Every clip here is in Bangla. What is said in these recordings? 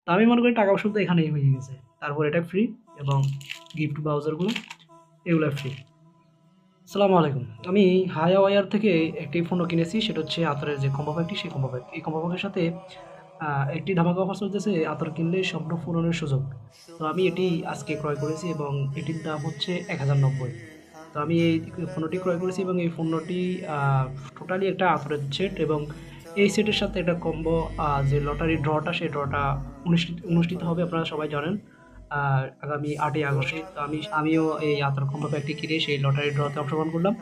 তো আমি মনে করি টাকা ওষুধ তো এখানেই হয়ে গেছে। তারপর এটা ফ্রি এবং গিফট ভাউচারগুলো এগুলো ফ্রি। আসসালামু আলাইকুম। আমি হায়াওয়ার থেকে একটি পণ্য কিনেছি, সেটা হচ্ছে আতরের যে কম্বো প্যাকটি, সেই কম্বো প্যাক। এই কম্বো প্যাকের সাথে একটি ধামাকা অফার চলতেছে, আতর কিনলে স্বপ্ন পূরণের সুযোগ। তো আমি এটি আজকে ক্রয় করেছি এবং এটির দাম হচ্ছে ১,০৯০। তো আমি এই পণ্যটি ক্রয় করেছি এবং এই পণ্যটি টোটালি একটা আতরের সেট এবং এই সেটের সাথে একটা কম্বো যে লটারি ড্রটা, সেই ড্রটা অনুষ্ঠিত হবে, আপনারা সবাই জানেন। আগামী ৮ই আগস্ট। তো আমিও এই আতর কম্বো প্যাকটি কিনে সেই লটারি ড্রতে অংশগ্রহণ করলাম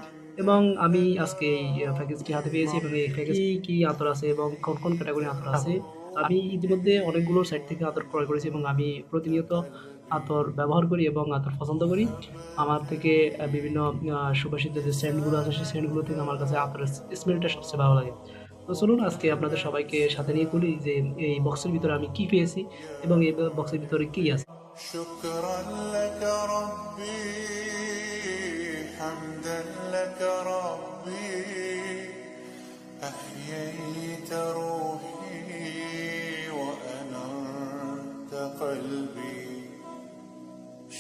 এবং আমি আজকে এই প্যাকেজটি হাতে পেয়েছি এবং এই প্যাকেজ কি আতর আছে এবং কোন ক্যাটাগরির আতর আছে। আমি ইতিমধ্যে অনেকগুলো সাইট থেকে আতর ক্রয় করেছি এবং আমি প্রতিনিয়ত আতর ব্যবহার করি এবং আতর পছন্দ করি। আমার থেকে বিভিন্ন সুবাসিত যে সেন্টগুলো আছে, সেই সেন্টগুলো থেকে আমার কাছে আতরের স্মেলটা সবচেয়ে ভালো লাগে। তো চলুন আজকে আপনাদের সবাইকে সাথে নিয়ে বলি যে এই বক্সের ভিতরে আমি কি পেয়েছি এবং এই বক্সের ভিতরে কি আছে। شكرا لك ربي حمدا لك ربي أحييت روحي وأنرت قلبي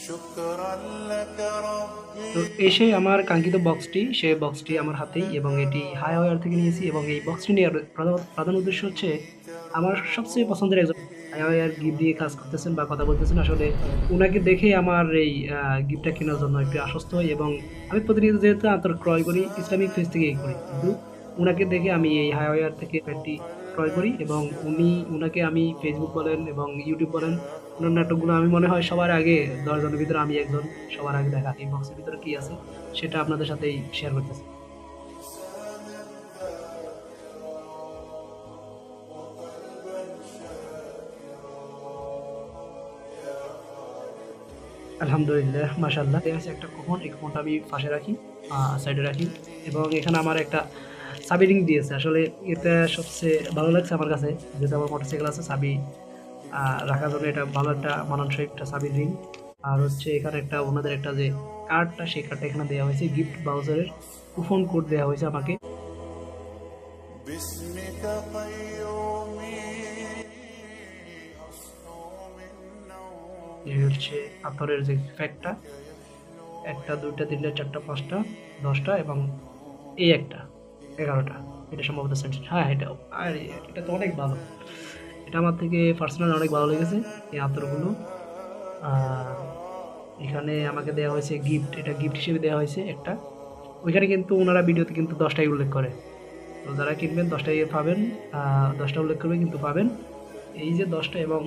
شكرا لك ربي। তো এসে আমার কাঙ্ক্ষিত বক্সটি, সেই বক্সটি আমার হাতেই এবং এটি হায়াওয়ার থেকে নিয়েছি এবং এই বক্সটি নেওয়ার প্রধান উদ্দেশ্য হচ্ছে আমার সবচেয়ে পছন্দের একজন হায়াওয়ার গিফট দিয়ে কাজ করতেছেন বা কথা বলতেছেন। আসলে উনাকে দেখে আমার এই গিফটটা কেনার জন্য একটু আশ্বস্ত হই এবং আমি প্রতিনিয়ত যেহেতু আতর ক্রয় করি ইসলামিক পেজ থেকেই করি, কিন্তু উনাকে দেখে আমি এই হায়াওয়ার থেকে প্যান্টটি ক্রয় করি এবং উনাকে আমি ফেসবুক বলেন এবং ইউটিউব বলেন, উনার নাটকগুলো আমি মনে হয় সবার আগে ১০ জনের ভিতরে আমি একজন সবার আগে দেখা। এই বক্সের ভিতরে কি আছে সেটা আপনাদের সাথেই শেয়ার করতেছি। আলহামদুলিল্লাহ, মাশাআল্লাহ। দেখা যাচ্ছে একটা কুপন, এই কুপনটা আমি পাশে রাখি, সাইডে রাখি এবং এখানে আমার একটা চাবি রিং দিয়েছে। আসলে এটা সবচেয়ে ভালো লাগছে আমার কাছে, যেহেতু আমার মোটরসাইকেল আছে, চাবি রাখার জন্য এটা ভালো একটা মানানসই একটা চাবির রিং। আর হচ্ছে এখানে একটা ওনাদের একটা যে কার্ডটা, সেই কার্ডটা এখানে দেওয়া হয়েছে, গিফট ভাউচারের কুপন কোড দেওয়া হয়েছে আমাকে। باسمك قيومي أصحو من এই نومي হচ্ছে আতরের যে প্যাকটা, ১টা ২টা ৩টা ৪টা ৫টা ১০টা এবং এই একটা ১১টা। এটা সম্ভবত সেন্ট, হ্যাঁ এটাও। আর এটা তো অনেক ভালো, এটা আমার থেকে পার্সোনালি অনেক ভালো লেগেছে এই আতরগুলো। আর এখানে আমাকে দেওয়া হয়েছে গিফট, এটা গিফট হিসেবে দেওয়া হয়েছে একটা। ওইখানে কিন্তু ওনারা ভিডিওতে কিন্তু ১০টাই উল্লেখ করে। তো যারা কিনবেন ১০টাই পাবেন, ১০টা উল্লেখ করবে কিন্তু পাবেন। এই যে ১০টা এবং